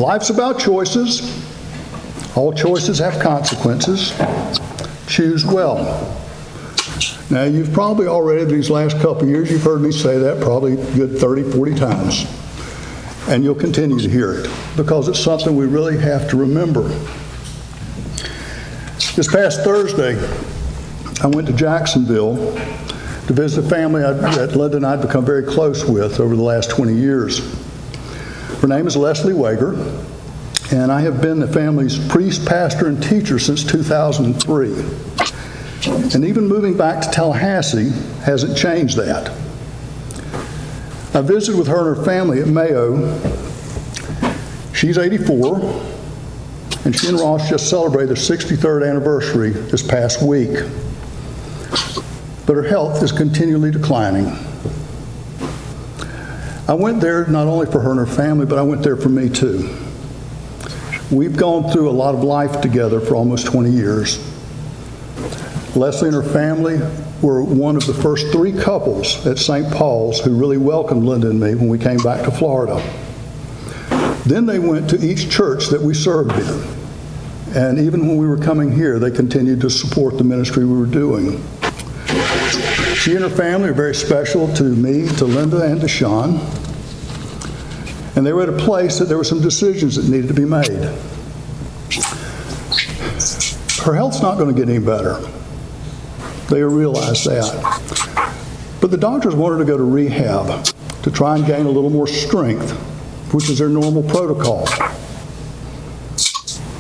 Life's about choices. All choices have consequences. Choose well. Now, you've probably already, these last couple of years, you've heard me say that probably a good 30, 40 times. And you'll continue to hear it because it's something we really have to remember. This past Thursday, I went to Jacksonville to visit a family that Linda and I had become very close with over the last 20 years. Her name is Leslie Wager, and I have been the family's priest, pastor, and teacher since 2003. And even moving back to Tallahassee hasn't changed that. I visited with her and her family at Mayo. She's 84, and she and Ross just celebrated their 63rd anniversary this past week. But her health is continually declining. I went there not only for her and her family, but I went there for me too. We've gone through a lot of life together for almost 20 years. Leslie and her family were one of the first 3 couples at St. Paul's who really welcomed Linda and me when we came back to Florida. Then they went to each church that we served in. And even when we were coming here, they continued to support the ministry we were doing. She and her family are very special to me, to Linda, and to Sean. And they were at a place that there were some decisions that needed to be made. Her health's not going to get any better. They realized that. But the doctors wanted her to go to rehab to try and gain a little more strength, which is their normal protocol.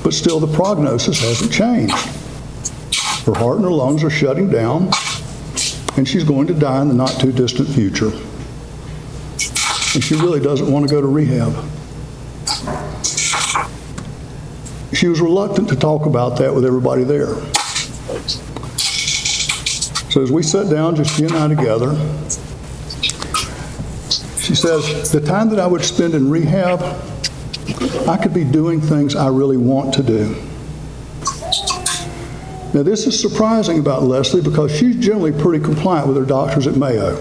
But still, the prognosis hasn't changed. Her heart and her lungs are shutting down, and she's going to die in the not too distant future. And she really doesn't want to go to rehab. She was reluctant to talk about that with everybody there. So as we sat down, just she and I together, she says, the time that I would spend in rehab, I could be doing things I really want to do. Now, this is surprising about Leslie because she's generally pretty compliant with her doctors at Mayo.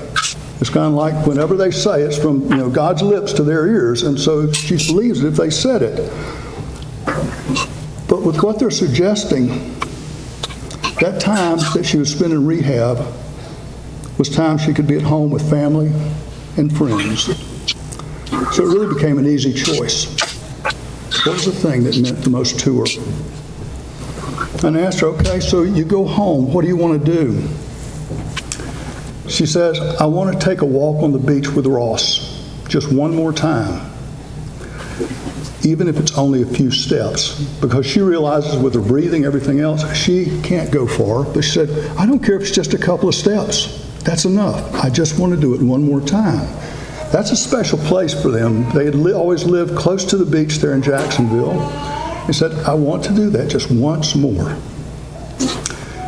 It's kind of like whenever they say it's from God's lips to their ears, and so she believes it if they said it. But with what they're suggesting, that time that she would spend in rehab was time she could be at home with family and friends. So it really became an easy choice. What was the thing that meant the most to her? And I asked her, okay, so you go home, what do you want to do? She says, I want to take a walk on the beach with Ross, just one more time, even if it's only a few steps, because she realizes with her breathing, everything else, she can't go far. But she said, I don't care if it's just a couple of steps. That's enough. I just want to do it one more time. That's a special place for them. They had always lived close to the beach there in Jacksonville. He said, I want to do that just once more.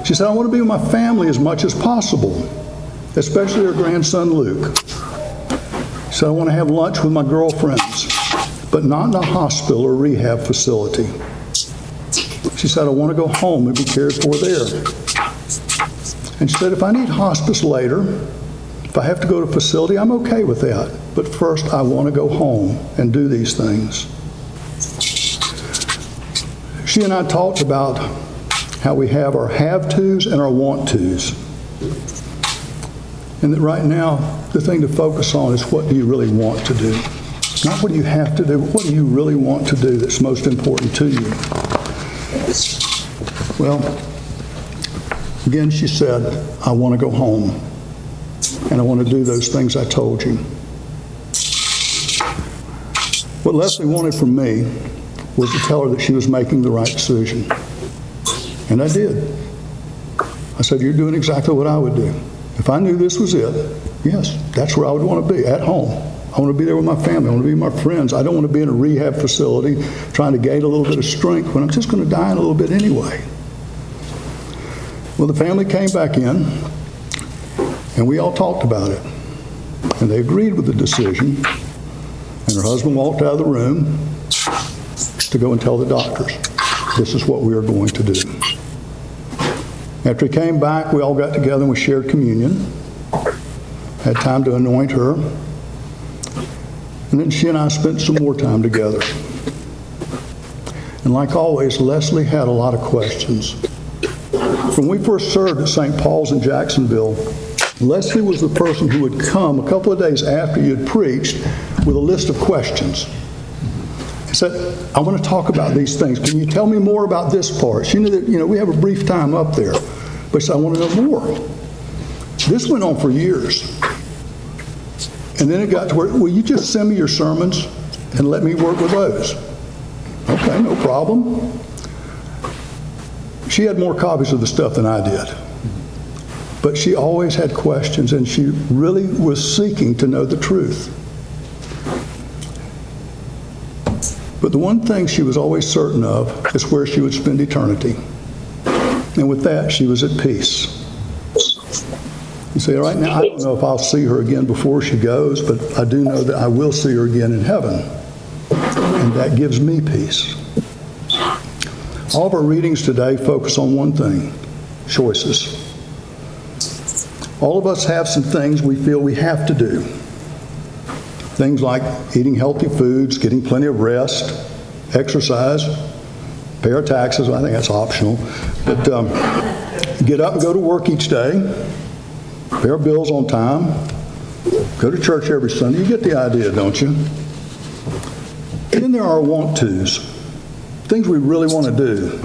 She said, I want to be with my family as much as possible, especially her grandson, Luke. She said, I want to have lunch with my girlfriends, but not in a hospital or rehab facility. She said, I want to go home and be cared for there. And she said, if I need hospice later, if I have to go to a facility, I'm okay with that. But first, I want to go home and do these things. She and I talked about how we have our have-tos and our want-tos. And that right now, the thing to focus on is what do you really want to do? Not what do you have to do, but what do you really want to do that's most important to you? Well, again, she said, I want to go home, and I want to do those things I told you. What Leslie wanted from me was to tell her that she was making the right decision. And I did. I said, you're doing exactly what I would do. If I knew this was it, yes, that's where I would want to be, at home. I want to be there with my family. I want to be with my friends. I don't want to be in a rehab facility trying to gain a little bit of strength when I'm just going to die in a little bit anyway. Well, the family came back in, and we all talked about it. And they agreed with the decision. And her husband walked out of the room to go and tell the doctors, this is what we are going to do. After he came back, we all got together and we shared communion. Had time to anoint her. And then she and I spent some more time together. And like always, Leslie had a lot of questions. When we first served at St. Paul's in Jacksonville, Leslie was the person who would come a couple of days after you had preached with a list of questions. He said, I want to talk about these things. Can you tell me more about this part? She knew that, we have a brief time up there. But she said, I want to know more. This went on for years. And then it got to where, will you just send me your sermons and let me work with those? Okay, no problem. She had more copies of the stuff than I did. But she always had questions, and she really was seeking to know the truth. But the one thing she was always certain of is where she would spend eternity. And with that, she was at peace. You say, right now, I don't know if I'll see her again before she goes, but I do know that I will see her again in heaven. And that gives me peace. All of our readings today focus on one thing: choices. All of us have some things we feel we have to do. Things like eating healthy foods, getting plenty of rest, exercise, pay our taxes. I think that's optional. But get up and go to work each day, pay our bills on time, go to church every Sunday. You get the idea, don't you? And then there are want-tos, things we really want to do.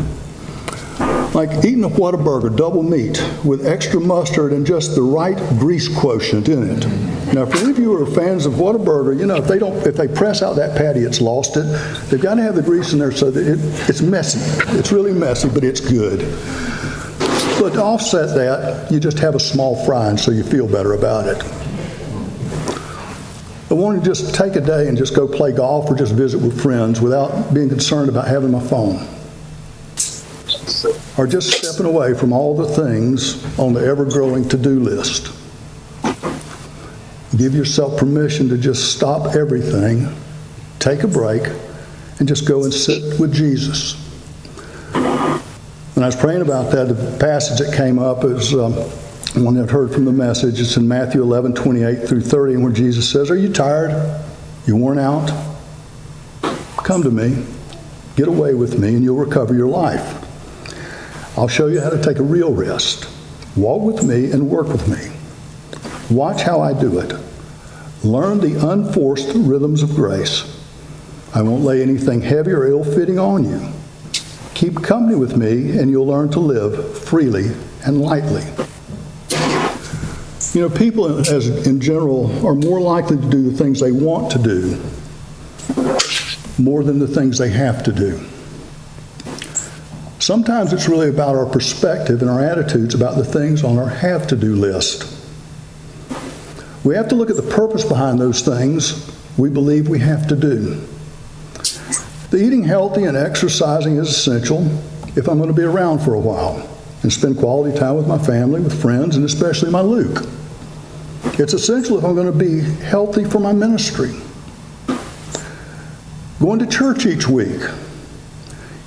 Like eating a Whataburger, double meat, with extra mustard and just the right grease quotient in it. Now, for any of you who are fans of Whataburger, if they press out that patty, it's lost it. They've got to have the grease in there so that it's messy. It's really messy, but it's good. But to offset that, you just have a small fry, and so you feel better about it. I want to just take a day and just go play golf or just visit with friends without being concerned about having my phone. Or just stepping away from all the things on the ever-growing to-do list. Give yourself permission to just stop everything, take a break, and just go and sit with Jesus. When I was praying about that, the passage that came up is one that I've heard from the message. It's in Matthew 11:28 through 30, where Jesus says, are you tired? You worn out? Come to me. Get away with me, and you'll recover your life. I'll show you how to take a real rest. Walk with me and work with me. Watch how I do it. Learn the unforced rhythms of grace. I won't lay anything heavy or ill-fitting on you. Keep company with me, and you'll learn to live freely and lightly. People in general are more likely to do the things they want to do more than the things they have to do. Sometimes it's really about our perspective and our attitudes about the things on our have-to-do list. We have to look at the purpose behind those things we believe we have to do. The eating healthy and exercising is essential if I'm going to be around for a while and spend quality time with my family, with friends, and especially my Luke. It's essential if I'm going to be healthy for my ministry. Going to church each week.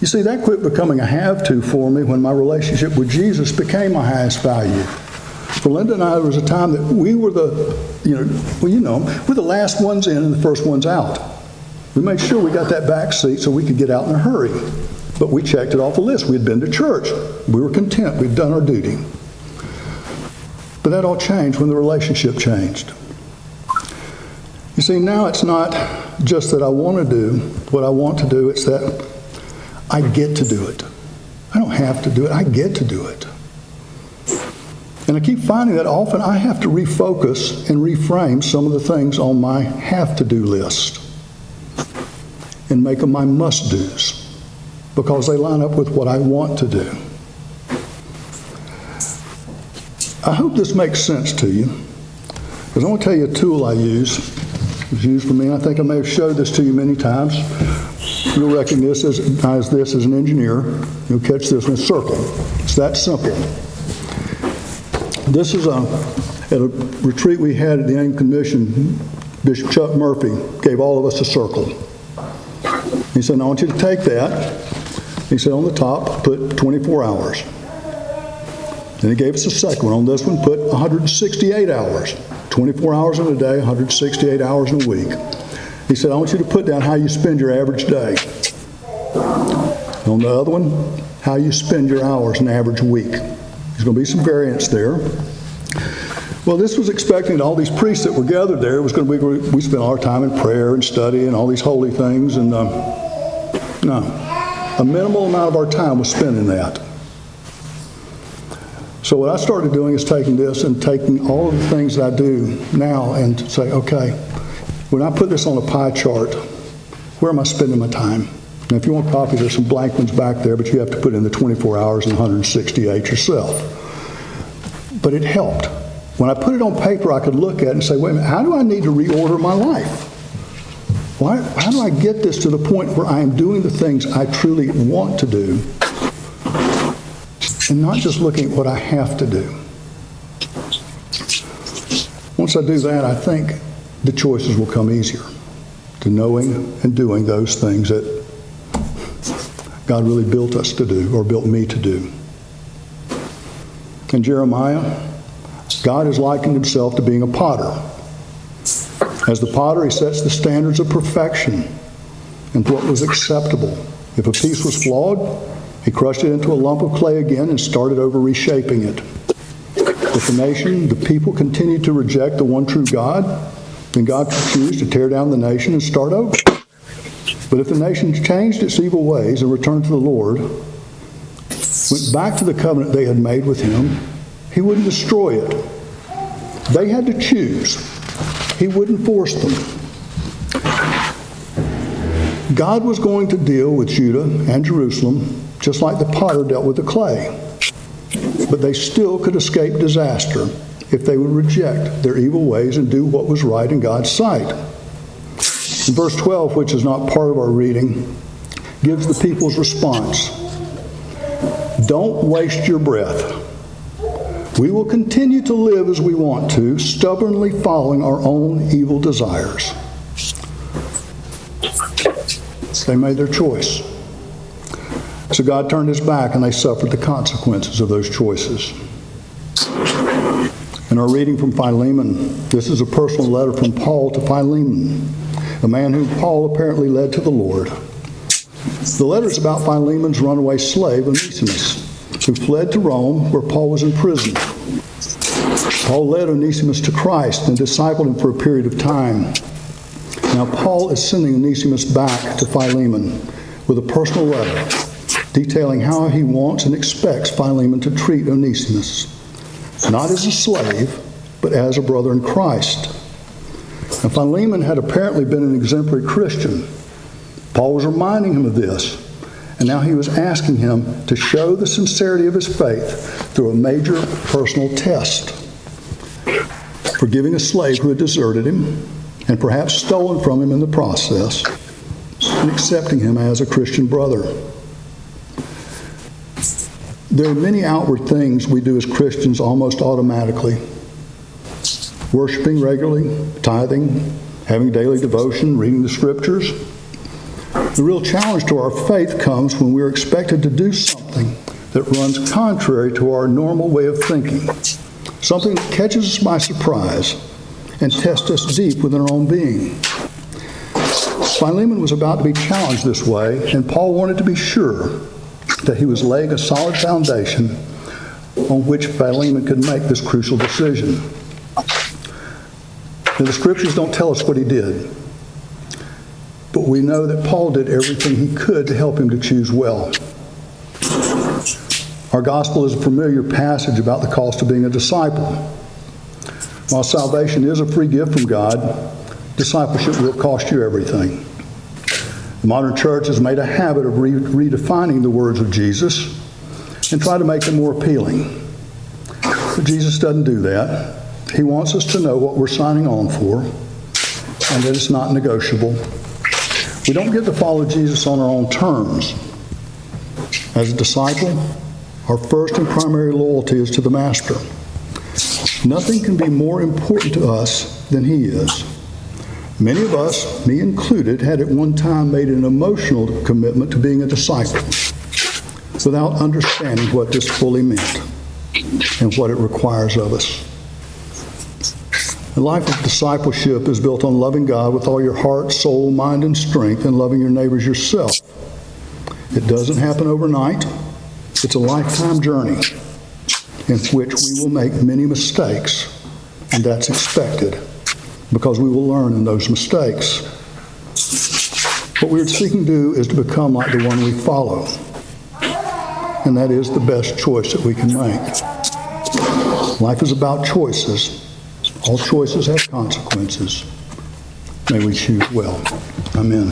You see, that quit becoming a have-to for me when my relationship with Jesus became my highest value. For Linda and I, there was a time that we were we're the last ones in and the first ones out. We made sure we got that back seat so we could get out in a hurry. But we checked it off the list. We had been to church. We were content. We'd done our duty. But that all changed when the relationship changed. You see, now it's not just that I want to do what I want to do. It's that I get to do it. I don't have to do it. I get to do it. And I keep finding that often I have to refocus and reframe some of the things on my have-to-do list and make them my must-dos because they line up with what I want to do. I hope this makes sense to you, because I want to tell you a tool I use. It's used for me, and I think I may have showed this to you many times. You'll recognize this as an engineer. You'll catch this one. Circle. It's that simple. This is at a retreat we had at the Anglican Mission. Bishop Chuck Murphy gave all of us a circle. He said, I want you to take that. He said, on the top, put 24 hours. Then he gave us a second one. On this one, put 168 hours. 24 hours in a day, 168 hours in a week. He said, I want you to put down how you spend your average day. On the other one, how you spend your hours an average week. There's going to be some variance there. Well, this was expecting that all these priests that were gathered there was going to be, we spent our time in prayer and study and all these holy things, and no. A minimal amount of our time was spent in that. So what I started doing is taking this and taking all of the things that I do now and say, okay, when I put this on a pie chart, where am I spending my time? Now, if you want a copy, there's some blank ones back there, but you have to put in the 24 hours and 168 yourself. But it helped. When I put it on paper, I could look at it and say, wait a minute, how do I need to reorder my life? How do I get this to the point where I am doing the things I truly want to do and not just looking at what I have to do? Once I do that, I think the choices will come easier to knowing and doing those things that God really built us to do, or built me to do. In Jeremiah, God has likened himself to being a potter. As the potter, he sets the standards of perfection and what was acceptable. If a piece was flawed, he crushed it into a lump of clay again and started over reshaping it. If the nation, the people, continued to reject the one true God, then God could choose to tear down the nation and start over. But if the nation changed its evil ways and returned to the Lord, went back to the covenant they had made with him, he wouldn't destroy it. They had to choose. He wouldn't force them. God was going to deal with Judah and Jerusalem just like the potter dealt with the clay. But they still could escape disaster if they would reject their evil ways and do what was right in God's sight. In verse 12, which is not part of our reading, gives the people's response. Don't waste your breath. We will continue to live as we want to, stubbornly following our own evil desires. They made their choice. So God turned his back and they suffered the consequences of those choices. In our reading from Philemon, this is a personal letter from Paul to Philemon, a man whom Paul apparently led to the Lord. The letter is about Philemon's runaway slave, Onesimus, who fled to Rome, where Paul was in prison. Paul led Onesimus to Christ and discipled him for a period of time. Now Paul is sending Onesimus back to Philemon with a personal letter detailing how he wants and expects Philemon to treat Onesimus, not as a slave, but as a brother in Christ. Now Philemon had apparently been an exemplary Christian. Paul was reminding him of this, and now he was asking him to show the sincerity of his faith through a major personal test. Forgiving a slave who had deserted him and perhaps stolen from him in the process, and accepting him as a Christian brother. There are many outward things we do as Christians almost automatically. Worshiping regularly, tithing, having daily devotion, reading the scriptures. The real challenge to our faith comes when we're expected to do something that runs contrary to our normal way of thinking, something that catches us by surprise and tests us deep within our own being. Philemon was about to be challenged this way, and Paul wanted to be sure that he was laying a solid foundation on which Philemon could make this crucial decision. Now, the scriptures don't tell us what he did, but we know that Paul did everything he could to help him to choose well. Our gospel is a familiar passage about the cost of being a disciple. While salvation is a free gift from God, discipleship will cost you everything. The modern church has made a habit of redefining the words of Jesus and try to make them more appealing. But Jesus doesn't do that. He wants us to know what we're signing on for and that it's not negotiable. We don't get to follow Jesus on our own terms. As a disciple, our first and primary loyalty is to the Master. Nothing can be more important to us than he is. Many of us, me included, had at one time made an emotional commitment to being a disciple without understanding what this fully meant and what it requires of us. The life of discipleship is built on loving God with all your heart, soul, mind, and strength, and loving your neighbors yourself. It doesn't happen overnight. It's a lifetime journey in which we will make many mistakes, and that's expected because we will learn in those mistakes. What we're seeking to do is to become like the one we follow, and that is the best choice that we can make. Life is about choices. All choices have consequences. May we choose well. Amen.